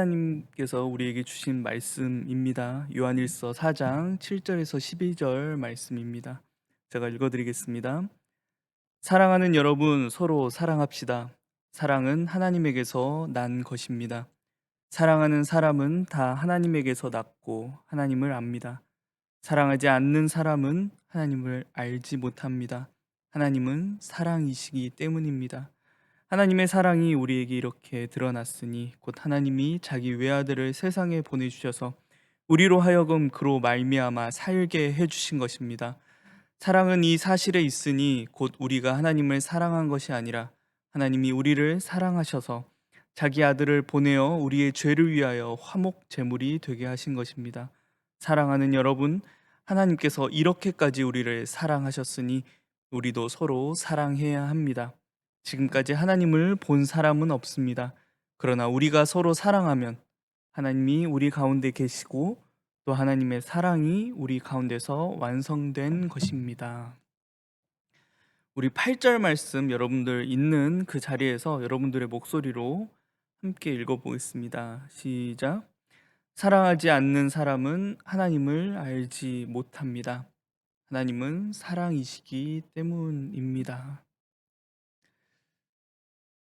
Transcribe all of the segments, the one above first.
하나님께서 우리에게 주신 말씀입니다. 요한일서 4장 7절에서 12절 말씀입니다. 제가 읽어드리겠습니다. 사랑하는 여러분, 서로 사랑합시다. 사랑은 하나님에게서 난 것입니다. 사랑하는 사람은 다 하나님에게서 났고 하나님을 압니다. 사랑하지 않는 사람은 하나님을 알지 못합니다. 하나님은 사랑이시기 때문입니다. 하나님의 사랑이 우리에게 이렇게 드러났으니 곧 하나님이 자기 외아들을 세상에 보내주셔서 우리로 하여금 그로 말미암아 살게 해주신 것입니다. 사랑은 이 사실에 있으니 곧 우리가 하나님을 사랑한 것이 아니라 하나님이 우리를 사랑하셔서 자기 아들을 보내어 우리의 죄를 위하여 화목 제물이 되게 하신 것입니다. 사랑하는 여러분, 하나님께서 이렇게까지 우리를 사랑하셨으니 우리도 서로 사랑해야 합니다. 지금까지 하나님을 본 사람은 없습니다. 그러나 우리가 서로 사랑하면 하나님이 우리 가운데 계시고 또 하나님의 사랑이 우리 가운데서 완성된 것입니다. 우리 8절 말씀 여러분들 있는 그 자리에서 여러분들의 목소리로 함께 읽어보겠습니다. 시작. 사랑하지 않는 사람은 하나님을 알지 못합니다. 하나님은 사랑이시기 때문입니다.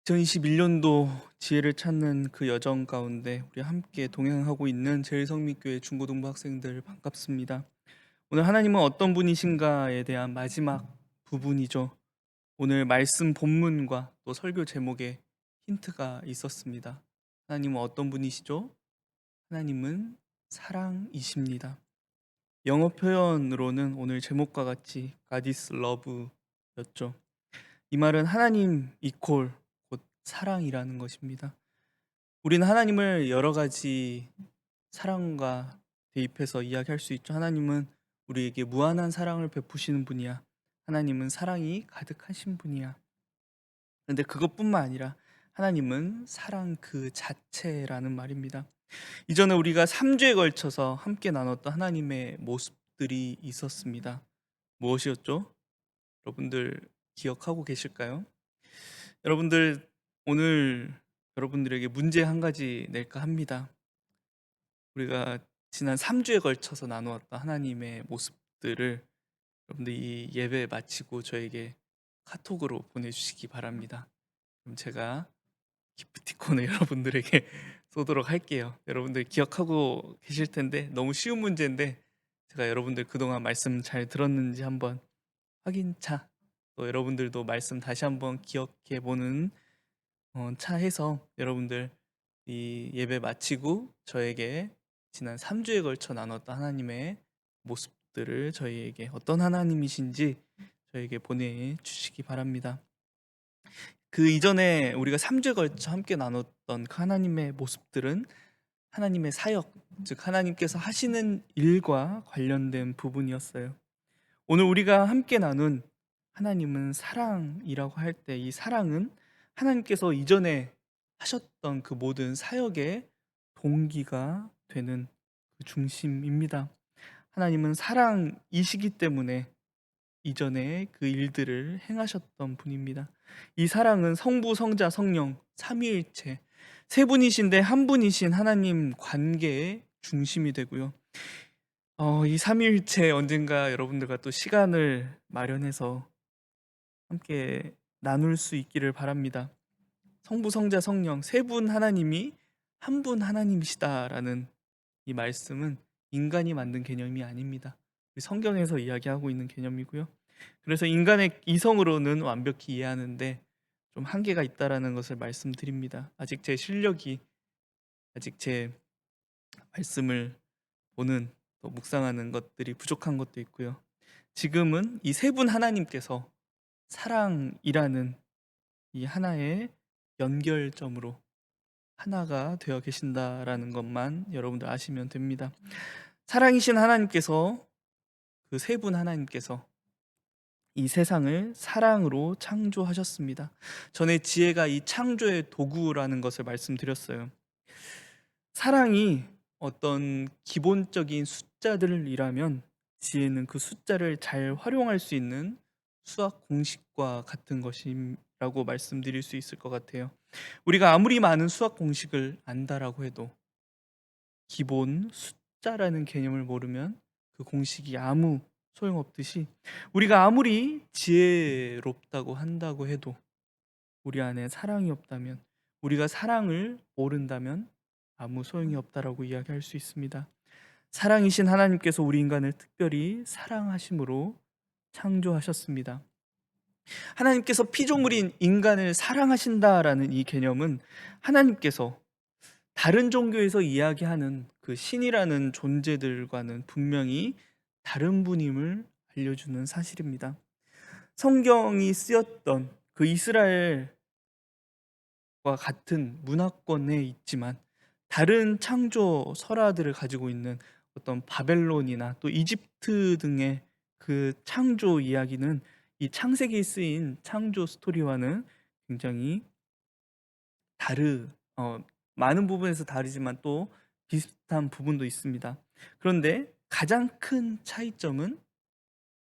2021년도 지혜를 찾는 그 여정 가운데 우리 함께 동행하고 있는 제일성민교회 중고등부 학생들 반갑습니다. 오늘 하나님은 어떤 분이신가에 대한 마지막 부분이죠. 오늘 말씀 본문과 또 설교 제목에 힌트가 있었습니다. 하나님은 어떤 분이시죠? 하나님은 사랑이십니다. 영어 표현으로는 오늘 제목과 같이 God is love였죠. 이 말은 하나님 이퀄 곧 사랑이라는 것입니다. 우리는 하나님을 여러 가지 사랑과 대입해서 이야기할 수 있죠. 하나님은 우리에게 무한한 사랑을 베푸시는 분이야. 하나님은 사랑이 가득하신 분이야. 그런데 그것뿐만 아니라 하나님은 사랑 그 자체라는 말입니다. 이전에 우리가 3주에 걸쳐서 함께 나눴던 하나님의 모습들이 있었습니다. 무엇이었죠? 여러분들 기억하고 계실까요? 여러분들 오늘 여러분들에게 문제 한 가지 낼까 합니다. 우리가 지난 3주에 걸쳐서 나누었던 하나님의 모습들을 여러분들 이 예배 마치고 저에게 카톡으로 보내주시기 바랍니다. 그럼 제가 기프티콘을 여러분들에게 쏘도록 할게요. 여러분들 기억하고 계실 텐데 너무 쉬운 문제인데 제가 여러분들 그동안 말씀 잘 들었는지 한번 확인차, 또 여러분들도 말씀 다시 한번 기억해 보는 차 해서 여러분들 이 예배 마치고 저에게 지난 3주에 걸쳐 나눴던 하나님의 모습들을 저희에게 어떤 하나님이신지 저에게 보내주시기 바랍니다. 그 이전에 우리가 3주에 걸쳐 함께 나눴던 그 하나님의 모습들은 하나님의 사역, 즉 하나님께서 하시는 일과 관련된 부분이었어요. 오늘 우리가 함께 나눈 하나님은 사랑이라고 할 때 이 사랑은 하나님께서 이전에 하셨던 그 모든 사역의 동기가 되는 그 중심입니다. 하나님은 사랑이시기 때문에 이전에 그 일들을 행하셨던 분입니다. 이 사랑은 성부, 성자, 성령, 삼위일체 세 분이신데 한 분이신 하나님 관계의 중심이 되고요. 이 삼위일체 언젠가 여러분들과 또 시간을 마련해서 함께 나눌 수 있기를 바랍니다. 성부, 성자, 성령 세 분 하나님이 한 분 하나님이시다라는 이 말씀은 인간이 만든 개념이 아닙니다. 성경에서 이야기하고 있는 개념이고요. 그래서 인간의 이성으로는 완벽히 이해하는데 좀 한계가 있다라는 것을 말씀드립니다. 아직 제 실력이, 아직 제 말씀을 보는 또 묵상하는 것들이 부족한 것도 있고요. 지금은 이 세 분 하나님께서 사랑이라는 이 하나의 연결점으로 하나가 되어 계신다라는 것만 여러분들 아시면 됩니다. 사랑이신 하나님께서, 그 세 분 하나님께서 이 세상을 사랑으로 창조하셨습니다. 전에 지혜가 이 창조의 도구라는 것을 말씀드렸어요. 사랑이 어떤 기본적인 숫자들이라면 지혜는 그 숫자를 잘 활용할 수 있는 수학 공식과 같은 것이라고 말씀드릴 수 있을 것 같아요. 우리가 아무리 많은 수학 공식을 안다라고 해도 기본 숫자라는 개념을 모르면 그 공식이 아무 소용없듯이 우리가 아무리 지혜롭다고 한다고 해도 우리 안에 사랑이 없다면, 우리가 사랑을 모른다면 아무 소용이 없다라고 이야기할 수 있습니다. 사랑이신 하나님께서 우리 인간을 특별히 사랑하심으로 창조하셨습니다. 하나님께서 피조물인 인간을 사랑하신다라는 이 개념은 하나님께서 다른 종교에서 이야기하는 그 신이라는 존재들과는 분명히 다른 분임을 알려주는 사실입니다. 성경이 쓰였던 그 이스라엘과 같은 문화권에 있지만 다른 창조 설화들을 가지고 있는 어떤 바벨론이나 또 이집트 등의 그 창조 이야기는 이 창세기에 쓰인 창조 스토리와는 굉장히 다르 어, 많은 부분에서 다르지만 또 비슷한 부분도 있습니다. 그런데 가장 큰 차이점은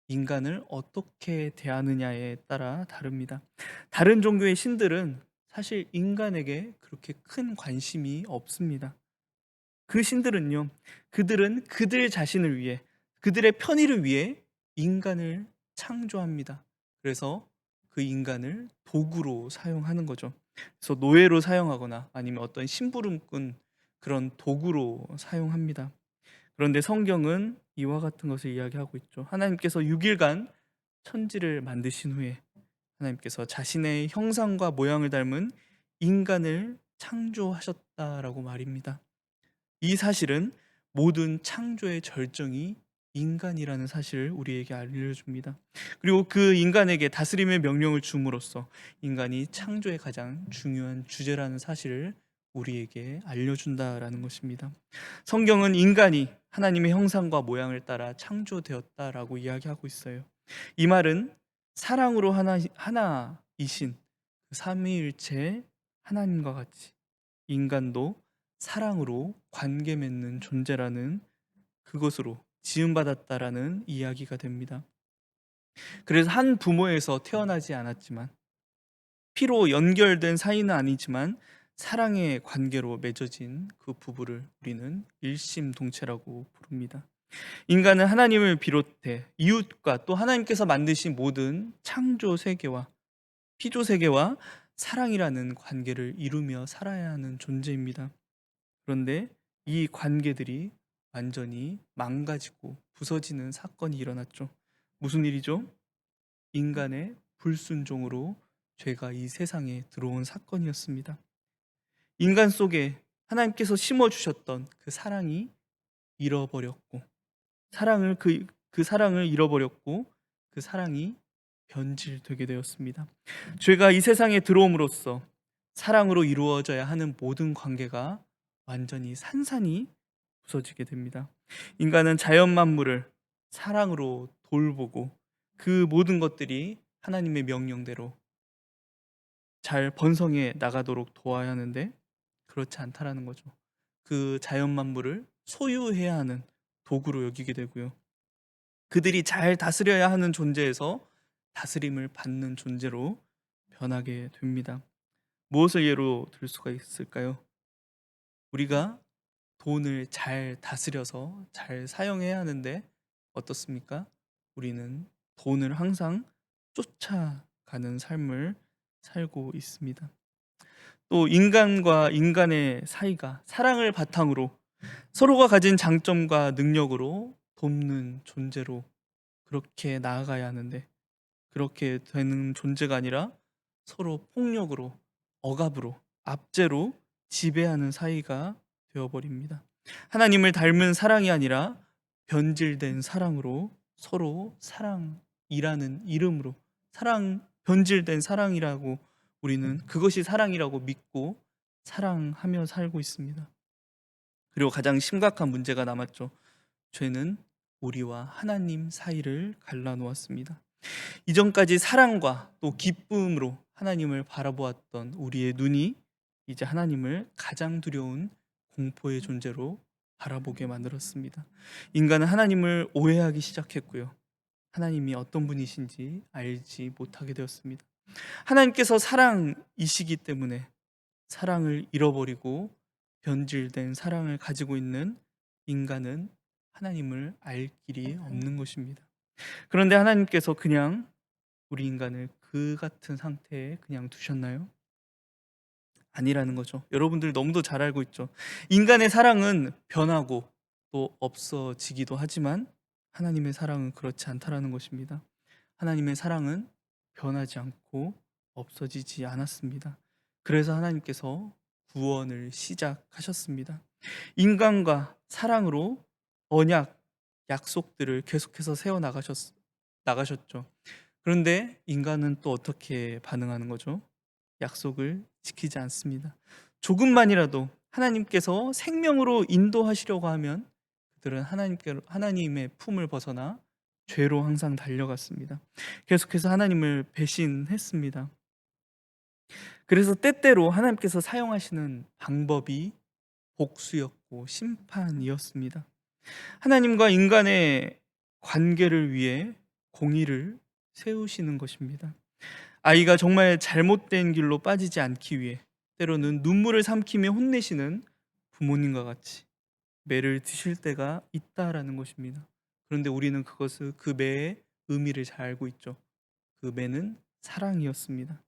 인간을 어떻게 대하느냐에 따라 다릅니다. 다른 종교의 신들은 사실 인간에게 그렇게 큰 관심이 없습니다. 그 신들은요, 그들은 그들 자신을 위해, 그들의 편의를 위해 인간을 창조합니다. 그래서 그 인간을 도구로 사용하는 거죠. 그래서 노예로 사용하거나 아니면 어떤 심부름꾼 그런 도구로 사용합니다. 그런데 성경은 이와 같은 것을 이야기하고 있죠. 하나님께서 6일간 천지를 만드신 후에 하나님께서 자신의 형상과 모양을 닮은 인간을 창조하셨다라고 말입니다. 이 사실은 모든 창조의 절정이 인간이라는 사실을 우리에게 알려줍니다. 그리고 그 인간에게 다스림의 명령을 줌으로써 인간이 창조의 가장 중요한 주제라는 사실을 우리에게 알려준다라는 것입니다. 성경은 인간이 하나님의 형상과 모양을 따라 창조되었다라고 이야기하고 있어요. 이 말은 사랑으로 하나이신 그 삼위일체 하나님과 같이 인간도 사랑으로 관계 맺는 존재라는 그것으로 지음받았다라는 이야기가 됩니다. 그래서 한 부모에서 태어나지 않았지만 피로 연결된 사이는 아니지만 사랑의 관계로 맺어진 그 부부를 우리는 일심동체라고 부릅니다. 인간은 하나님을 비롯해 이웃과 또 하나님께서 만드신 모든 창조 세계와 피조 세계와 사랑이라는 관계를 이루며 살아야 하는 존재입니다. 그런데 이 관계들이 완전히 망가지고 부서지는 사건이 일어났죠. 무슨 일이죠? 인간의 불순종으로 죄가 이 세상에 들어온 사건이었습니다. 인간 속에 하나님께서 심어주셨던 그 사랑이 잃어버렸고, 그 사랑을 잃어버렸고, 그 사랑이 변질되게 되었습니다. 죄가 이 세상에 들어옴으로써 사랑으로 이루어져야 하는 모든 관계가 완전히 산산이 부서지게 됩니다. 인간은 자연 만물을 사랑으로 돌보고 그 모든 것들이 하나님의 명령대로 잘 번성해 나가도록 도와야 하는데 그렇지 않다라는 거죠. 그 자연 만물을 소유해야 하는 도구로 여기게 되고요. 그들이 잘 다스려야 하는 존재에서 다스림을 받는 존재로 변하게 됩니다. 무엇을 예로 들 수가 있을까요? 우리가 돈을 잘 다스려서 잘 사용해야 하는데 어떻습니까? 우리는 돈을 항상 쫓아가는 삶을 살고 있습니다. 또 인간과 인간의 사이가 사랑을 바탕으로 서로가 가진 장점과 능력으로 돕는 존재로 그렇게 나아가야 하는데 그렇게 되는 존재가 아니라 서로 폭력으로, 억압으로, 압제로 지배하는 사이가 되어버립니다. 하나님을 닮은 사랑이 아니라 변질된 사랑으로 서로 사랑이라는 이름으로 변질된 사랑이라고 우리는 그것이 사랑이라고 믿고 사랑하며 살고 있습니다. 그리고 가장 심각한 문제가 남았죠. 죄는 우리와 하나님 사이를 갈라놓았습니다. 이전까지 사랑과 또 기쁨으로 하나님을 바라보았던 우리의 눈이 이제 하나님을 가장 두려운 공포의 존재로 바라보게 만들었습니다. 인간은 하나님을 오해하기 시작했고요. 하나님이 어떤 분이신지 알지 못하게 되었습니다. 하나님께서 사랑이시기 때문에 사랑을 잃어버리고 변질된 사랑을 가지고 있는 인간은 하나님을 알 길이 없는 것입니다. 그런데 하나님께서 그냥 우리 인간을 그 같은 상태에 그냥 두셨나요? 아니라는 거죠. 여러분들 너무도 잘 알고 있죠. 인간의 사랑은 변하고 또 없어지기도 하지만 하나님의 사랑은 그렇지 않다라는 것입니다. 하나님의 사랑은 변하지 않고 없어지지 않았습니다. 그래서 하나님께서 구원을 시작하셨습니다. 인간과 사랑으로 언약, 약속들을 계속해서 나가셨죠. 그런데 인간은 또 어떻게 반응하는 거죠? 약속을 지키지 않습니다. 조금만이라도 하나님께서 생명으로 인도하시려고 하면 그들은 하나님의 품을 벗어나 죄로 항상 달려갔습니다. 계속해서 하나님을 배신했습니다. 그래서 때때로 하나님께서 사용하시는 방법이 복수였고 심판이었습니다. 하나님과 인간의 관계를 위해 공의를 세우시는 것입니다. 아이가 정말 잘못된 길로 빠지지 않기 위해 때로는 눈물을 삼키며 혼내시는 부모님과 같이 매를 드실 때가 있다라는 것입니다. 그런데 우리는 그 매의 의미를 잘 알고 있죠. 그 매는 사랑이었습니다.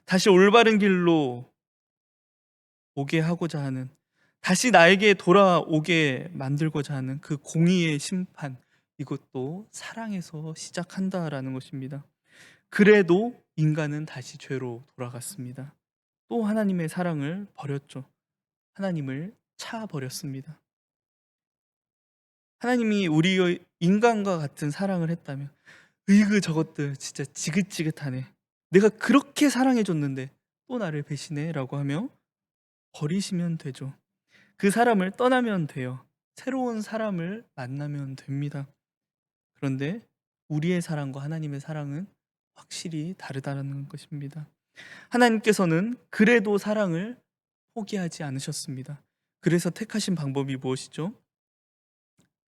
다시 올바른 길로 오게 하고자 하는, 다시 나에게 돌아오게 만들고자 하는 그 공의의 심판, 이것도 사랑에서 시작한다라는 것입니다. 그래도 인간은 다시 죄로 돌아갔습니다. 또 하나님의 사랑을 버렸죠. 하나님을 차버렸습니다. 하나님이 우리 인간과 같은 사랑을 했다면, 으이그 저것들 진짜 지긋지긋하네, 내가 그렇게 사랑해줬는데 또 나를 배신해 라고 하며 버리시면 되죠. 그 사람을 떠나면 돼요. 새로운 사람을 만나면 됩니다. 그런데 우리의 사랑과 하나님의 사랑은 확실히 다르다는 것입니다. 하나님께서는 그래도 사랑을 포기하지 않으셨습니다. 그래서 택하신 방법이 무엇이죠?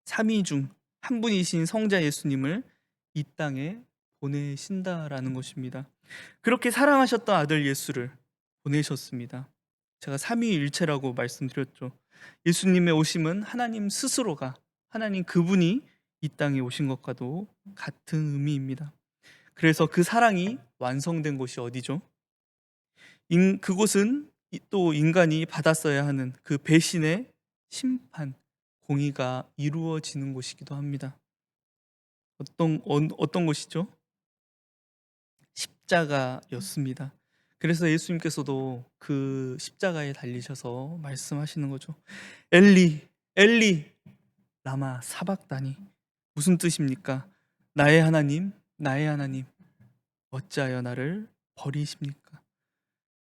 삼위 중 한 분이신 성자 예수님을 이 땅에 보내신다라는 것입니다. 그렇게 사랑하셨던 아들 예수를 보내셨습니다. 제가 삼위일체라고 말씀드렸죠. 예수님의 오심은 하나님 스스로가, 하나님 그분이 이 땅에 오신 것과도 같은 의미입니다. 그래서 그 사랑이 완성된 곳이 어디죠? 그곳은 또 인간이 받았어야 하는 그 배신의 심판, 공의가 이루어지는 곳이기도 합니다. 어떤 곳이죠? 십자가였습니다. 그래서 예수님께서도 그 십자가에 달리셔서 말씀하시는 거죠. 엘리, 엘리, 라마 사박다니. 무슨 뜻입니까? 나의 하나님, 나의 하나님, 어찌하여 나를 버리십니까?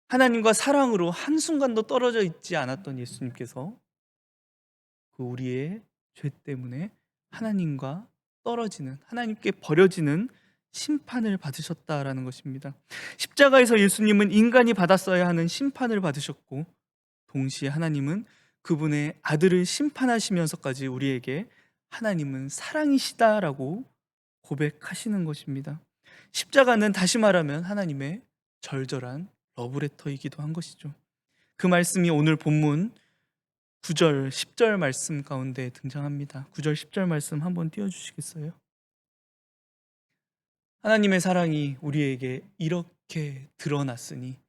하나님과 사랑으로 한순간도 떨어져 있지 않았던 예수님께서 그 우리의 죄 때문에 하나님과 떨어지는, 하나님께 버려지는 심판을 받으셨다라는 것입니다. 십자가에서 예수님은 인간이 받았어야 하는 심판을 받으셨고, 동시에 하나님은 그분의 아들을 심판하시면서까지 우리에게 하나님은 사랑이시다라고 고백하시는 것입니다. 십자가는 다시 말하면 하나님의 절절한 러브레터이기도 한 것이죠. 그 말씀이 오늘 본문 9절, 10절 말씀 가운데 등장합니다. 9절, 10절 말씀 한번 띄워주시겠어요? 하나님의 사랑이 우리에게 이렇게 드러났으니,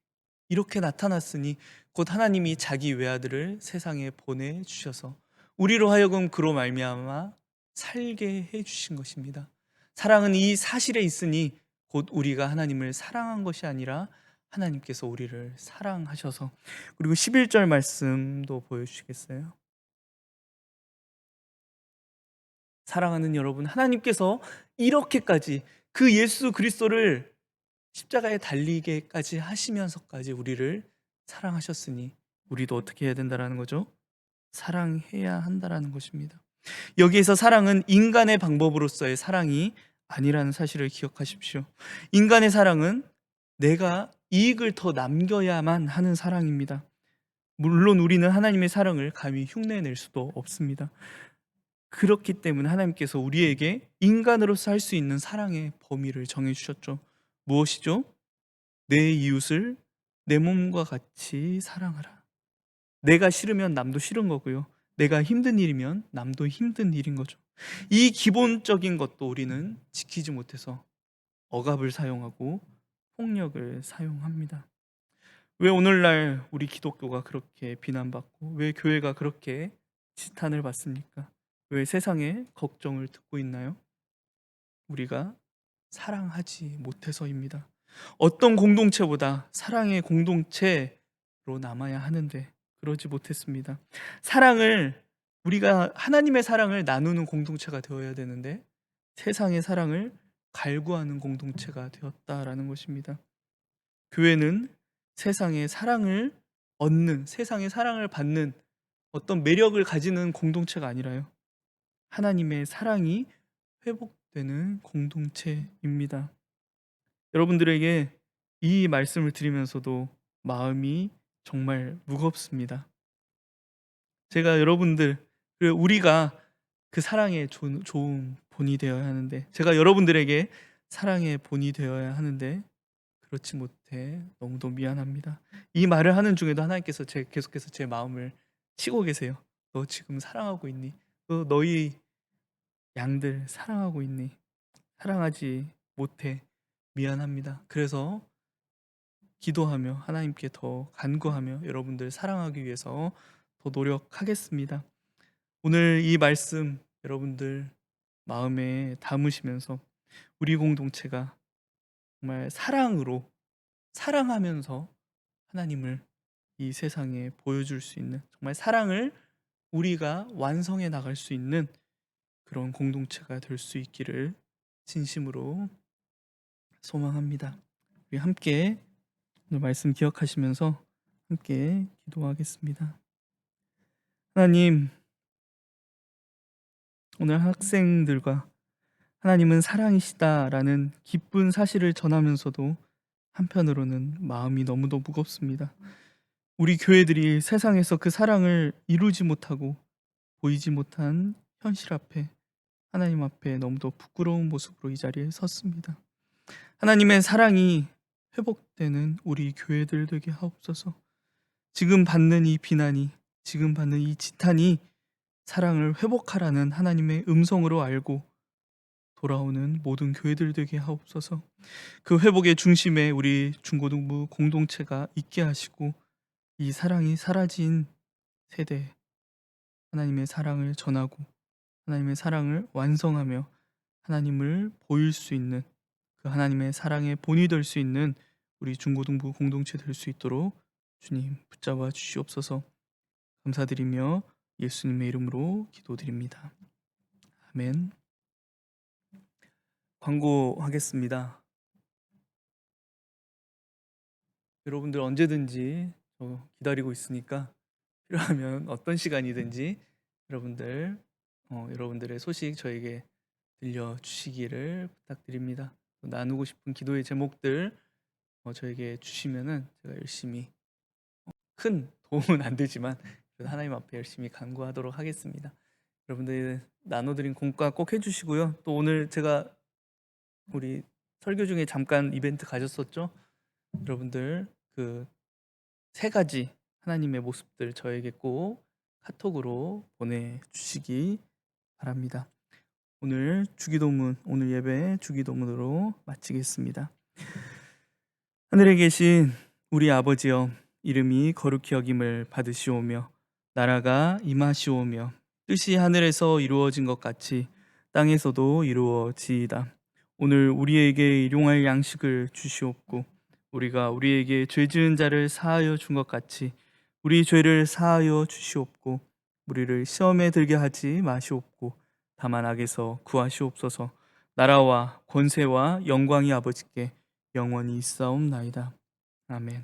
이렇게 나타났으니 곧 하나님이 자기 외아들을 세상에 보내주셔서 우리로 하여금 그로 말미암아 살게 해주신 것입니다. 사랑은 이 사실에 있으니 곧 우리가 하나님을 사랑한 것이 아니라 하나님께서 우리를 사랑하셔서. 그리고 11절 말씀도 보여주시겠어요? 사랑하는 여러분, 하나님께서 이렇게까지 그 예수 그리스도를 십자가에 달리게까지 하시면서까지 우리를 사랑하셨으니 우리도 어떻게 해야 된다라는 거죠? 사랑해야 한다라는 것입니다. 여기에서 사랑은 인간의 방법으로서의 사랑이 아니라는 사실을 기억하십시오. 인간의 사랑은 내가 이익을 더 남겨야만 하는 사랑입니다. 물론 우리는 하나님의 사랑을 감히 흉내낼 수도 없습니다. 그렇기 때문에 하나님께서 우리에게 인간으로서 할 수 있는 사랑의 범위를 정해주셨죠. 무엇이죠? 내 이웃을 내 몸과 같이 사랑하라. 내가 싫으면 남도 싫은 거고요. 내가 힘든 일이면 남도 힘든 일인 거죠. 이 기본적인 것도 우리는 지키지 못해서 억압을 사용하고 폭력을 사용합니다. 왜 오늘날 우리 기독교가 그렇게 비난받고 왜 교회가 그렇게 지탄을 받습니까? 왜 세상의 걱정을 듣고 있나요? 우리가 사랑하지 못해서입니다. 어떤 공동체보다 사랑의 공동체로 남아야 하는데 그러지 못했습니다. 사랑을 우리가 하나님의 사랑을 나누는 공동체가 되어야 되는데 세상의 사랑을 갈구하는 공동체가 되었다라는 것입니다. 교회는 세상의 사랑을 얻는, 세상의 사랑을 받는 어떤 매력을 가지는 공동체가 아니라요. 하나님의 사랑이 회복되는 공동체입니다. 여러분들에게 이 말씀을 드리면서도 마음이 정말 무겁습니다. 제가 여러분들, 그리고 우리가 그 사랑의 좋은 본이 되어야 하는데, 제가 여러분들에게 사랑의 본이 되어야 하는데 그렇지 못해 너무도 미안합니다. 이 말을 하는 중에도 하나님께서 계속해서 제 마음을 치고 계세요. 너 지금 사랑하고 있니? 너 너희 양들 사랑하고 있니? 사랑하지 못해 미안합니다. 그래서 기도하며 하나님께 더 간구하며 여러분들 사랑하기 위해서 더 노력하겠습니다. 오늘 이 말씀 여러분들 마음에 담으시면서 우리 공동체가 정말 사랑으로 사랑하면서 하나님을 이 세상에 보여줄 수 있는, 정말 사랑을 우리가 완성해 나갈 수 있는 그런 공동체가 될 수 있기를 진심으로 소망합니다. 우리 함께 오늘 말씀 기억하시면서 함께 기도하겠습니다. 하나님, 오늘 학생들과 하나님은 사랑이시다라는 기쁜 사실을 전하면서도 한편으로는 마음이 너무도 무겁습니다. 우리 교회들이 세상에서 그 사랑을 이루지 못하고 보이지 못한 현실 앞에, 하나님 앞에 너무도 부끄러운 모습으로 이 자리에 섰습니다. 하나님의 사랑이 회복되는 우리 교회들 되게 하옵소서. 지금 받는 이 비난이, 지금 받는 이 지탄이 사랑을 회복하라는 하나님의 음성으로 알고 돌아오는 모든 교회들 되게 하옵소서. 그 회복의 중심에 우리 중고등부 공동체가 있게 하시고 이 사랑이 사라진 세대 하나님의 사랑을 전하고 하나님의 사랑을 완성하며 하나님을 보일 수 있는, 그 하나님의 사랑의 본이 될 수 있는 우리 중고등부 공동체 될 수 있도록 주님 붙잡아 주시옵소서. 감사드리며 예수님의 이름으로 기도드립니다. 아멘. 광고하겠습니다. 여러분들 언제든지 기다리고 있으니까 필요하면 어떤 시간이든지 여러분들의 소식 저에게 들려주시기를 부탁드립니다. 나누고 싶은 기도의 제목들 저에게 주시면은 제가 열심히, 큰 도움은 안 되지만 그래도 하나님 앞에 열심히 간구하도록 하겠습니다. 여러분들 나눠드린 공과 꼭 해주시고요. 또 오늘 제가 우리 설교 중에 잠깐 이벤트 가졌었죠. 여러분들 그 3가지 하나님의 모습들 저에게 꼭 카톡으로 보내주시기 바랍니다. 오늘 주기도문, 오늘 예배 주기도문으로 마치겠습니다. 하늘에 계신 우리 아버지여, 이름이 거룩히 여김을 받으시오며 나라가 임하시오며 뜻이 하늘에서 이루어진 것 같이 땅에서도 이루어지이다. 오늘 우리에게 일용할 양식을 주시옵고 우리가 우리에게 죄 지은 자를 사하여 준 것 같이 우리 죄를 사하여 주시옵고 우리를 시험에 들게 하지 마시옵고 다만 악에서 구하시옵소서. 나라와 권세와 영광이 아버지께 영원히 있사옵나이다. 아멘.